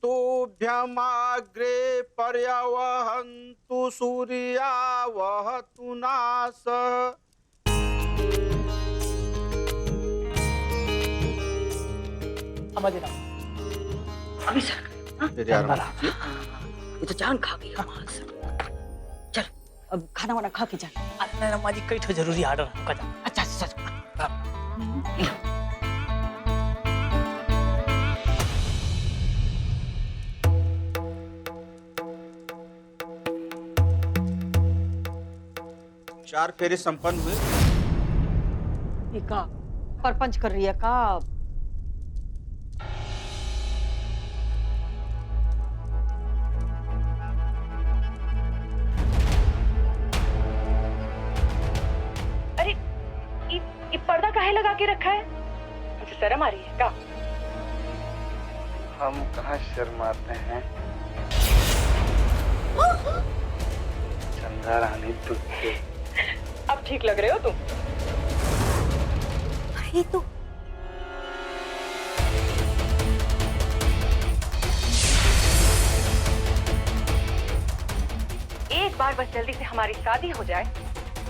तुभ्यमाग्रे पर्यवहन्तु सूर्या वहतु नास। अभी सर फिर यार ये तो जान खा गई हमारा सर। चल अब खाना वाना खा के जा। अरे अम्मा जी कई तो जरूरी आर्डर हमका जा। अच्छा अच्छा अच्छा। चार फेरे संपन्न हुए। ये का परपंच कर रही है का? अरे ये पर्दा काहे लगा के रखा है? मुझे शर्म आ रही है का? हम कहाँ शर्माते हैं। चंदा रानी तुझे अब ठीक लग रहे हो तुम। ये तो एक बार बस जल्दी से हमारी शादी हो जाए,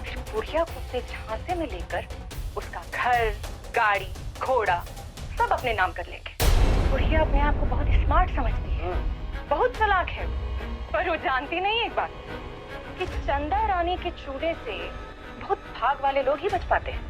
फिर बुढ़िया को अपने झांसे में लेकर उसका घर, गाड़ी, घोड़ा सब अपने नाम कर लेंगे। बुढ़िया अपने आप को बहुत स्मार्ट समझती है, बहुत चालाक है, पर वो जानती नहीं एक बात कि चंदा रानी के चूड़े से बहुत भाग वाले लोग ही बच पाते हैं।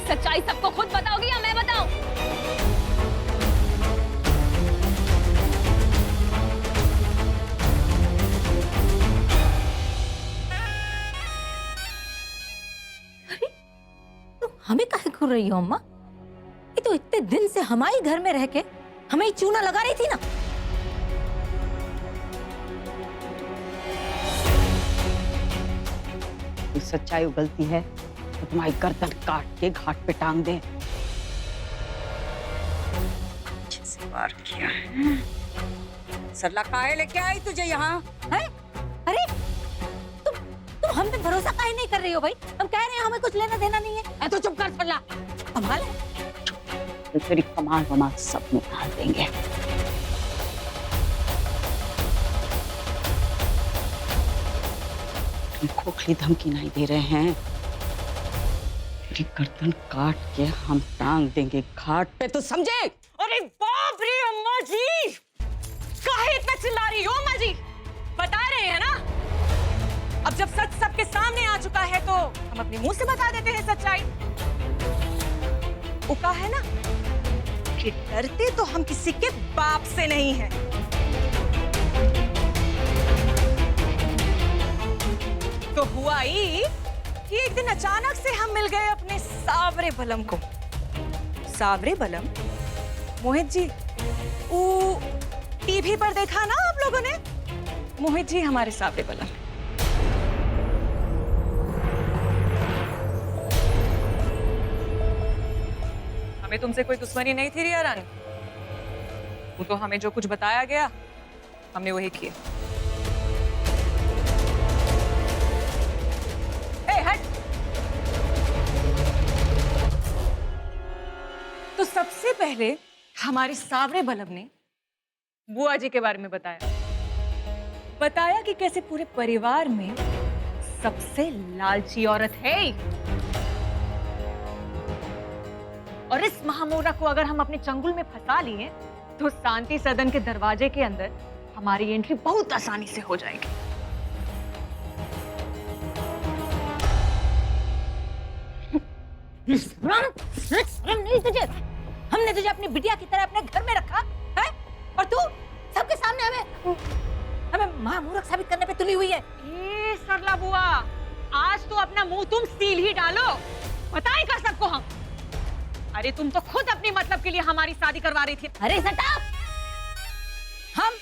सच्चाई सबको खुद बताओगी या मैं बताऊं? अरे तुम हमें काहे घूर रही हो अम्मा? ये तो इतने दिन से हमारे घर में रह के हमें ही चूना लगा रही थी ना। सच्चाई उगलती है तो तुम्हारी गर्दन काट के घाट पे टांग दे। अच्छे से वार किया है। सरला काहे लेके आई तुझे यहाँ? है? अरे तुम हम पे भरोसा काहे नहीं कर रही हो भाई? हम कह रहे हैं हमें कुछ लेना देना नहीं है। तो चुप कर सरला। कमाल है। तो तेरी कमाल वमाल सब निकाल देंगे। तुम खोखली धमकी नहीं दे रहे हैं। गर्दन काट के हम टांग देंगे घाट पे, तो समझे? अरे बाप रे अम्मा जी, काहे इतना चिल्ला रही हो अम्मा जी? बता रहे हैं ना, अब जब सच सबके सामने आ चुका है तो हम अपने मुंह से बता देते हैं सच्चाई। वो कहा है ना कि डरते तो हम किसी के बाप से नहीं हैं। तो हुआ ही कि एक दिन अचानक से हम मिल गए अपने सावरे बलम को। सावरे बलम? मोहित जी, वो टीवी पर देखा ना आप लोगों ने? मोहित जी हमारे सावरे बलम। हमें तुमसे कोई दुश्मनी नहीं थी रिया रानी। वो तो हमें जो कुछ बताया गया हमने वही किया। तो सबसे पहले हमारे सावरे बलम ने बुआ जी के बारे में बताया। बताया कि कैसे पूरे परिवार में सबसे लालची औरत है। और इस महामूरा को अगर हम अपने चंगुल में फंसा लिए तो शांति सदन के दरवाजे के अंदर हमारी एंट्री बहुत आसानी से हो जाएगी। शर्म नहीं तुझे? हमने तुझे अपनी बिटिया की तरह अपने घर में रखा है और तू सबके सामने हमें महामूर्ख साबित करने पे तुली हुई है। ए सरला बुआ, आज तो अपना मुंह तुम सील ही डालो, बताएं कर सबको हम। अरे तुम तो खुद अपनी मतलब के लिए हमारी शादी करवा रही थी। अरे सटा, हम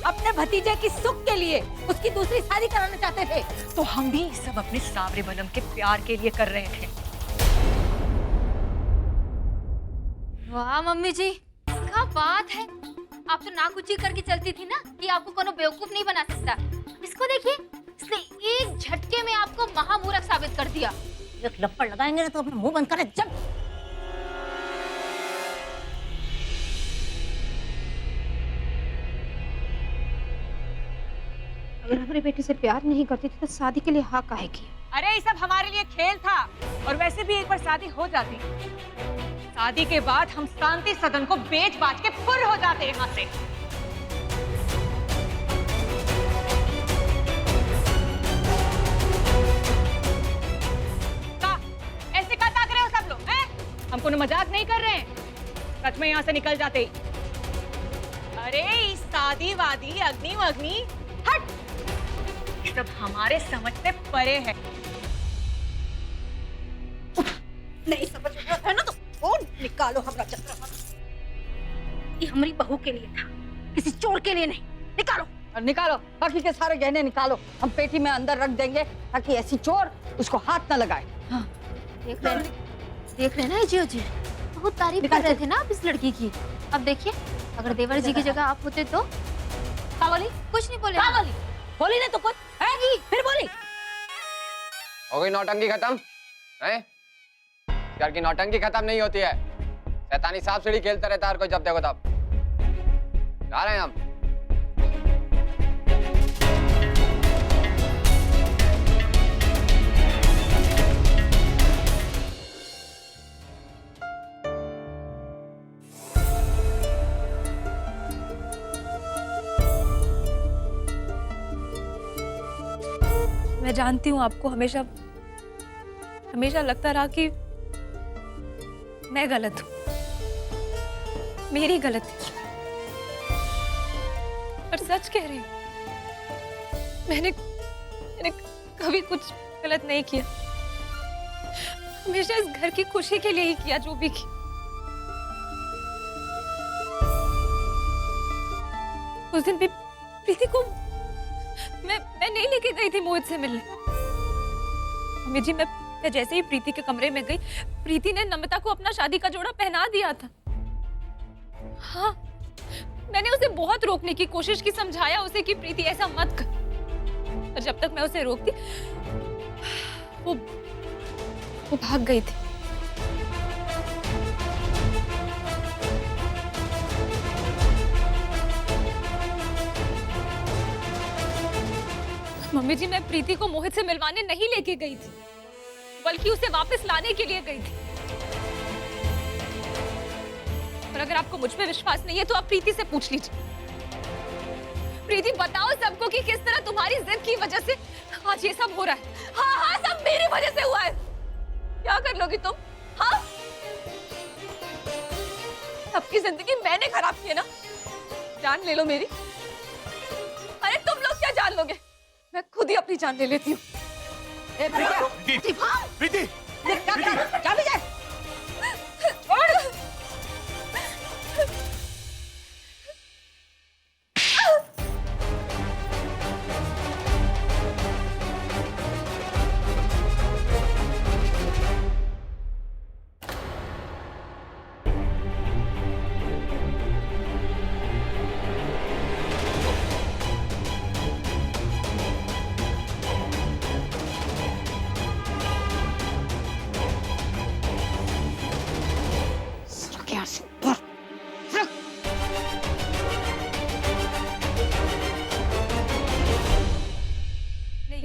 अपने भतीजे की सुख के लिए उसकी दूसरी शादी कराना चाहते थे। तो हम भी सब अपने सावरे बनम के प्यार के लिए कर रहे थे। वाह मम्मी जी, क्या बात है। आप तो नाक ऊंची करके चलती थी ना कि आपको कोनो बेवकूफ नहीं बना सकता। इसको देखिए, इसने एक झटके में आपको महामूर्ख साबित कर दिया। एक लपड़ लगाएंगे ना तो अपना मुंह बंद कर जब। अगर हमारे बेटे से प्यार नहीं करती थी तो शादी के लिए हाँ काहे की? अरे ये सब हमारे लिए खेल था, और वैसे भी एक बार शादी हो जाती, शादी के बाद हम शांति सदन को बेच बाच के फुर हो जाते यहाँ से। ऐसे क्या ताक रहे हो सब लोग हैं? हम कोनो मजाक नहीं कर रहे हैं, सच में यहाँ से निकल जाते ही। अरे इस शादी वादी अग्नि वग्नि हट, सब हमारे समझ से परे है। नहीं समझ में है ना तो फोन निकालो हमरा चक्कर। ये हमारी बहू के लिए था, किसी चोर के लिए नहीं। निकालो और निकालो, बाकी के सारे गहने निकालो, हम पेटी में अंदर रख देंगे ताकि ऐसी चोर उसको हाथ न लगाए। हाँ, देख रहे ना जियो जी, बहुत तारीफ कर रहे थे ना आप इस लड़की की। अब देखिए, अगर देवर जी की जगह आप होते तो। बोली? कुछ नहीं बोले। बोली नहीं तो कुछ है? फिर बोली। हो गई नौटंकी खत्म है? घर की नौटंकी खत्म नहीं होती है। शैतानी सांप सीढ़ी खेलता रहता है हर कोई जब देखो तब। जा रहे हैं हम। मैं जानती हूँ आपको हमेशा लगता रहा कि मैं गलत हूँ, मेरी गलती। पर सच कह रही हूँ, मैंने कभी कुछ गलत नहीं किया। हमेशा इस घर की खुशी के लिए ही किया जो भी किया। उस दिन भी प्रीति को मैं नहीं लेके गई थी मोहित से मिलने। मम्मी जी, मैं जैसे ही प्रीति के कमरे में गई, प्रीति ने नम्रता को अपना शादी का जोड़ा पहना दिया था। हाँ, मैंने उसे बहुत रोकने की कोशिश की, समझाया उसे कि प्रीति ऐसा मत कर। और जब तक मैं उसे रोकती, वो भाग गई थी। मम्मी जी, मैं प्रीति को मोहित से मिलवाने नहीं लेके गई थी, बल्कि उसे वापस लाने के लिए गई थी। और अगर आपको मुझ पे विश्वास नहीं है तो आप प्रीति से पूछ लीजिए। प्रीति, बताओ सबको कि किस तरह तुम्हारी जिद की वजह से आज ये सब हो रहा है। हाँ, सब मेरी वजह से हुआ है। क्या कर लोगी तुम? हाँ, सबकी जिंदगी मैंने खराब की है ना? जान ले लो मेरी। अरे तुम लोग क्या जान लोगे? मैं खुद ही अपनी जान ले लेती हूँ। प्रीति, जा भी जाए।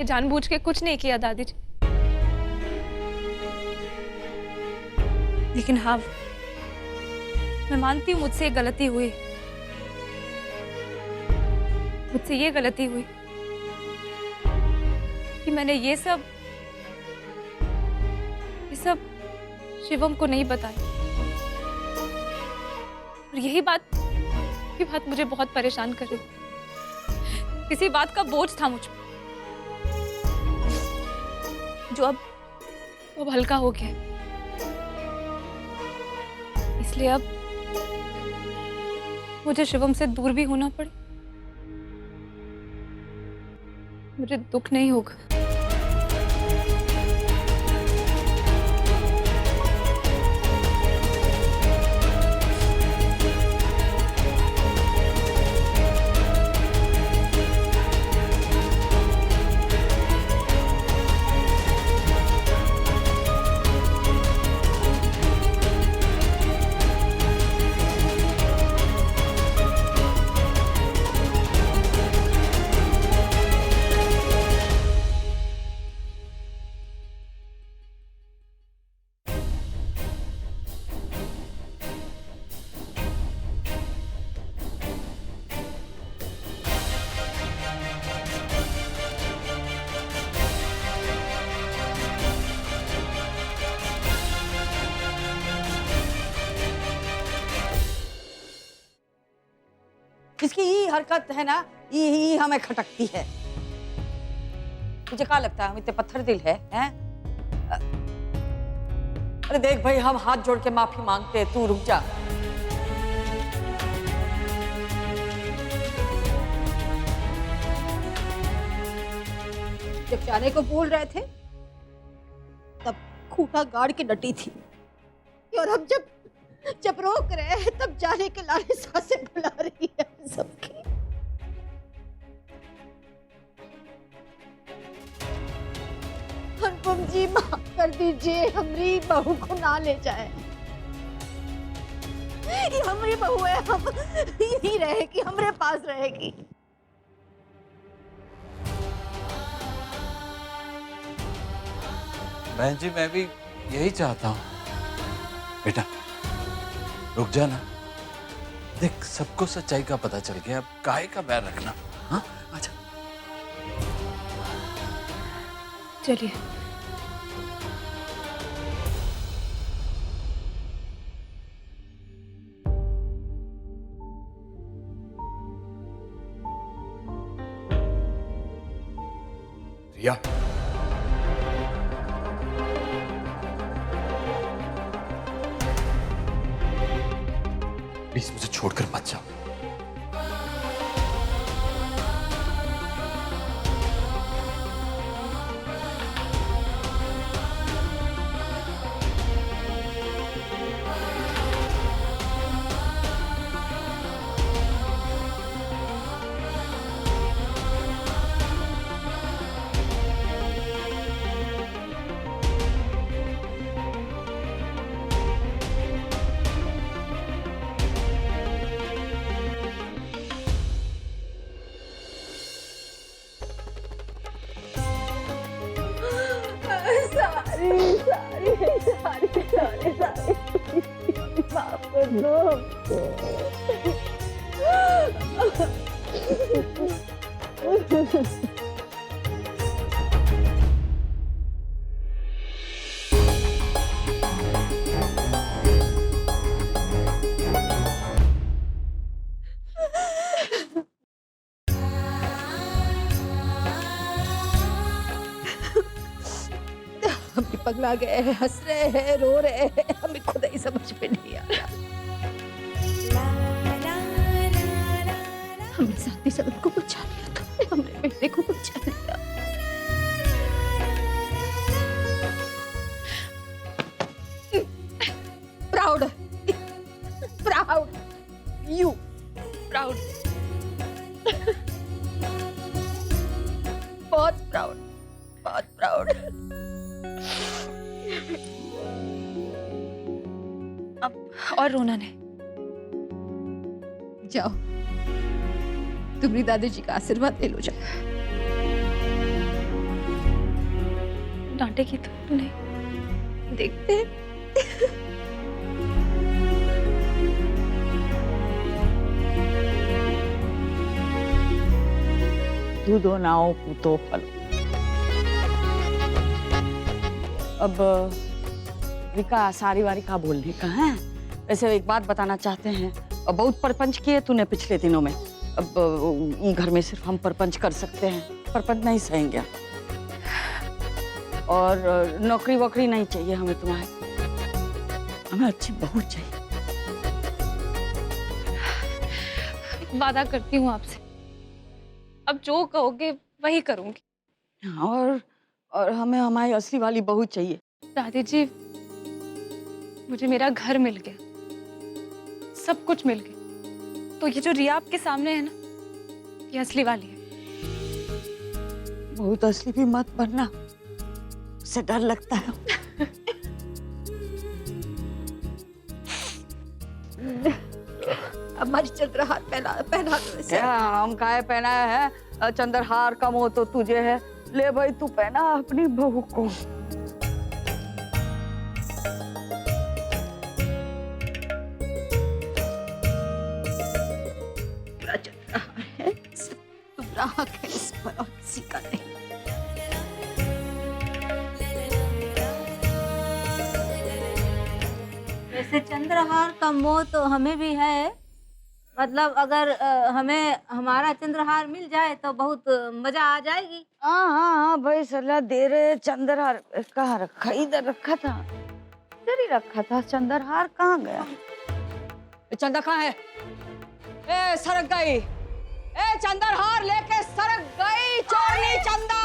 मैंने जानबूझ के कुछ नहीं किया दादी जी। लेकिन हाँ, मैं मानती हूँ मुझसे गलती हुई, मुझसे ये गलती हुई कि मैंने ये सब शिवम को नहीं बताया। और यही बात मुझे बहुत परेशान कर रही थी। किसी बात का बोझ था मुझ पर जो अब हल्का हो गया। इसलिए अब मुझे शिवम से दूर भी होना पड़े, मुझे दुख नहीं होगा। इसकी ये हरकत है ना, ये हमें खटकती है। मुझे क्या लगता है हम इतने पत्थर दिल है, हैं? अरे देख भाई, हम हाथ जोड़ के माफी मांगते हैं, तू रुक जा। जब जाने को बोल रहे थे तब खूंटा गाड़ के डटी थी, और अब जब रोक रहे हैं तब जाने के लारे सांसें बुला रही है सबकी। अनुपम जी माफ कर दीजिए, हमारी बहू को ना ले जाए। ये हमारी बहू है, हम यही रहेगी, हमारे पास रहेगी। बहन जी, मैं भी यही चाहता हूँ। बेटा रुक जा ना, देख सबको सच्चाई का पता चल गया, अब काहे का बैर रखना। हाँ अच्छा चलिए। रिया, प्लीज मुझे छोड़कर मत जाओ। माफ कर दो। हम भी पगला गए हैं, हंस रहे हैं, रो रहे हैं, हमें खुद ही समझ में नहीं आ रहा। हमने साथी सबन को बचा लिया, तुमने हमने बेटे को बचा लिया। प्राउड, प्राउड, यू प्राउड, बहुत प्राउड, बहुत प्राउड। अब और रोना नहीं। जाओ, तुम्हारी दादाजी का आशीर्वाद ले लो। जाओ। डांटेगी तो नहीं, देखते हैं। दूधो नाओ पूतो फल। अब रिका सारी वारी का बोलने का है। वैसे एक बात बताना चाहते हैं, बहुत परपंच किए तूने पिछले दिनों में। अब घर में सिर्फ हम परपंच कर सकते हैं, परपंच नहीं सहेंगे। और नौकरी वोकरी नहीं चाहिए हमें तुम्हारे, हमें अच्छी बहू चाहिए। वादा करती हूँ आपसे, अब जो कहोगे वही करूंगी। और हमें हमारी असली वाली बहू चाहिए। दादी जी, मुझे मेरा घर मिल गया, सब कुछ मिल गया, तो ये जो रिया आपके सामने है ना, ये असली वाली है। बहुत असली भी मत बनना, उससे डर लगता है। हमारी चंद्रहार पहना पहना दो इसे। क्या हम काहे पहनाए है? चंद्रहार का मोह तो तुझे है, ले भाई तू पहना अपनी बहू को। चंद्रहार है, तुम्हारा हक है इस पर और किसी का नहीं। वैसे चंद्रहार का मोह तो हमें भी है, मतलब अगर हमें हमारा चंद्रहार मिल जाए तो बहुत मजा आ जाएगी। हाँ भाई सलाह दे रहे। चंद्रहार कहाँ रखा? इधर रखा था, इधर ही रखा था। चंद्रहार कहाँ गया? चंदा कहाँ है? ए सरक गई, ए चंद्रहार लेके सरक गई चोरनी चंदा।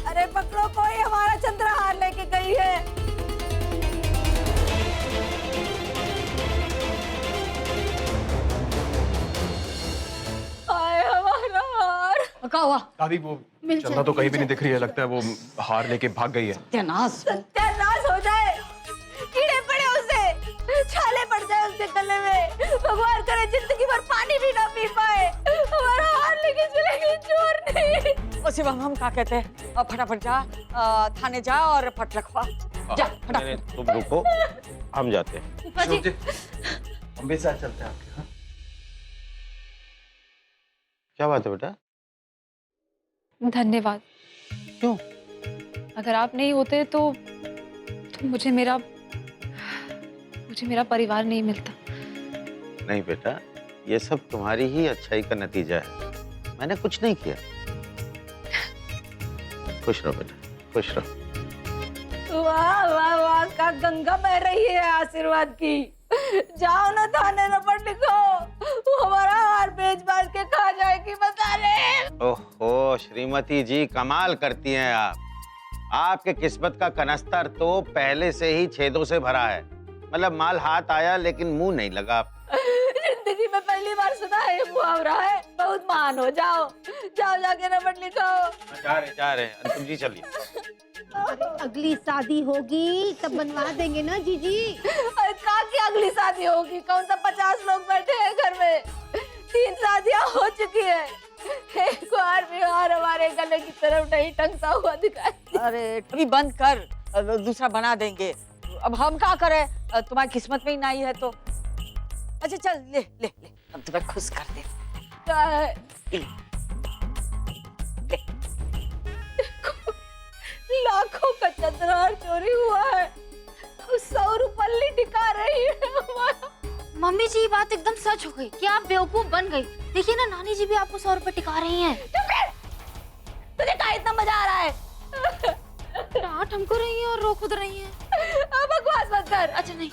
अरे पकड़ो, कोई हमारा चंद्रहार लेके गई है। आए हमारा हार। क्या हुआ? दादी वो चंदा तो कहीं भी नहीं दिख रही है, लगता है वो हार लेके भाग गई है। सत्यानाश हो जाए, कीड़े पड़े उसे, छाले पड़ जाए उसके गले में, भगवान करे जिंदगी भर पानी भी ना पी पाए। हमारा हार लेके चले गई चोरनी। ओ शिवम, हम क्या कहते हैं, फटाफट जा थाने जा और फट रखवा जा फटाफट। तुम रुको, हम जाते हैं। हम भी साथ चलते हैं आपके। हाँ? क्या बात है बेटा? धन्यवाद। क्यों? अगर आप नहीं होते तो मुझे मेरा परिवार नहीं मिलता। नहीं बेटा, ये सब तुम्हारी ही अच्छाई का नतीजा है, मैंने कुछ नहीं किया। खुश रहो बेटा, खुश रहो। वाह वाह वाह, का गंगा बह रही है आशीर्वाद की। जाओ ना थाने नंबर लिखो, वो हमारा हार बेच बाच के खा जाएगी, बता रहे। ओहो श्रीमती जी, कमाल करती हैं आप। आपके किस्मत का कनस्तर तो पहले से ही छेदों से भरा है, मतलब माल हाथ आया लेकिन मुंह नहीं लगा। जिंदगी में पहली बार सुना है ये मुहावरा है। बहुत महान हो, जाओ जाओ जाके नंबर लिखो। जा रहे अंतुम जी, चलिए। अगली शादी होगी तब बनवा देंगे ना जीजी। अरे कहाँ की अगली शादी होगी? कौन सा 50 लोग बैठे हैं घर में? 3 शादियां हो चुकी है, एक बार भी हार हमारे गले की तरफ नहीं टंगता हुआ दिखाई। अरे टीवी बंद कर, दूसरा बना देंगे। अब हम क्या करें, तुम्हारी किस्मत में ही नहीं है तो। अच्छा चल ले ले ले, हम तुम्हें खुश कर दे। क्या है? लाखों का चंद्रहार चोरी हुआ है, 100 रुपये टिका रही है हमारा। मम्मी जी, ये बात एकदम सच हो गई कि आप बेवकूफ बन गई। देखिए ना, नानी जी भी आपको 100 रुपए टिका रही हैं। तुझे क्या इतना मजा आ रहा है? डांट हमको रही है और रो खुद रही है। बकवास मत कर। अच्छा नहीं,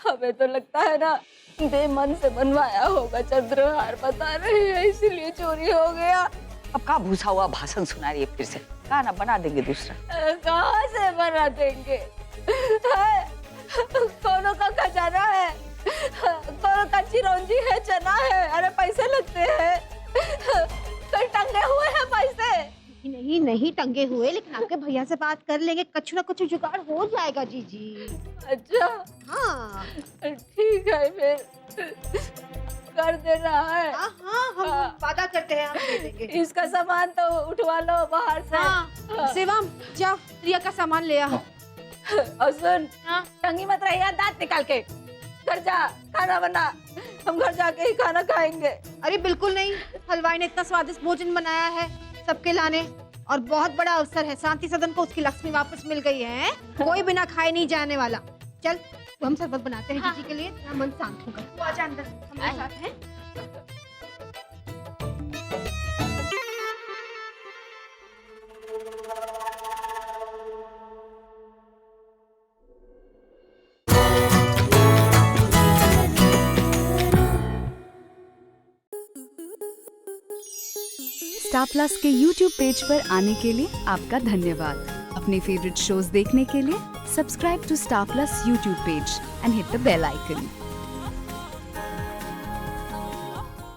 हमें तो लगता है ना बेमन से बनवाया होगा चंद्रहार, बता रही है, इसीलिए चोरी हो गया। अब का भूसा हुआ भाषण सुना रही है फिर से? कहा ना बना देंगे दूसरा। कहाँ से बना देंगे? कोनो का खजाना है, कोनो का चिरौंजी है, चना है। अरे पैसे लगते हैं, कहीं टंगे हुए हैं पैसे। नहीं नहीं टंगे हुए, लेकिन आपके भैया से बात कर लेंगे, कुछ ना कुछ जुगाड़ हो जाएगा जीजी। अच्छा हाँ ठीक है फिर। कर दे रहा है। हाँ हाँ, हम वादा करते हैं हम दे देंगे। इसका सामान तो उठवा लो बाहर से। हाँ, शिवम जाओ प्रिया का सामान ले आ। और सुन, टंगी मत रही, दांत निकाल के घर जा, खाना बना, हम घर जाके ही खाना खाएंगे। अरे बिल्कुल नहीं, हलवाई ने इतना स्वादिष्ट भोजन बनाया है सबके लाने, और बहुत बड़ा अवसर है। शांति सदन को उसकी लक्ष्मी वापस मिल गई है, कोई बिना खाए नहीं जाने वाला। चल तो हम शरबत बनाते हैं जीजी के लिए, तेरा मन शांत होगा। तू आजा अंदर, हमारे साथ है। स्टार प्लस के YouTube पेज पर आने के लिए आपका धन्यवाद। अपने फेवरेट शोज देखने के लिए subscribe to Star Plus YouTube page and hit the bell icon.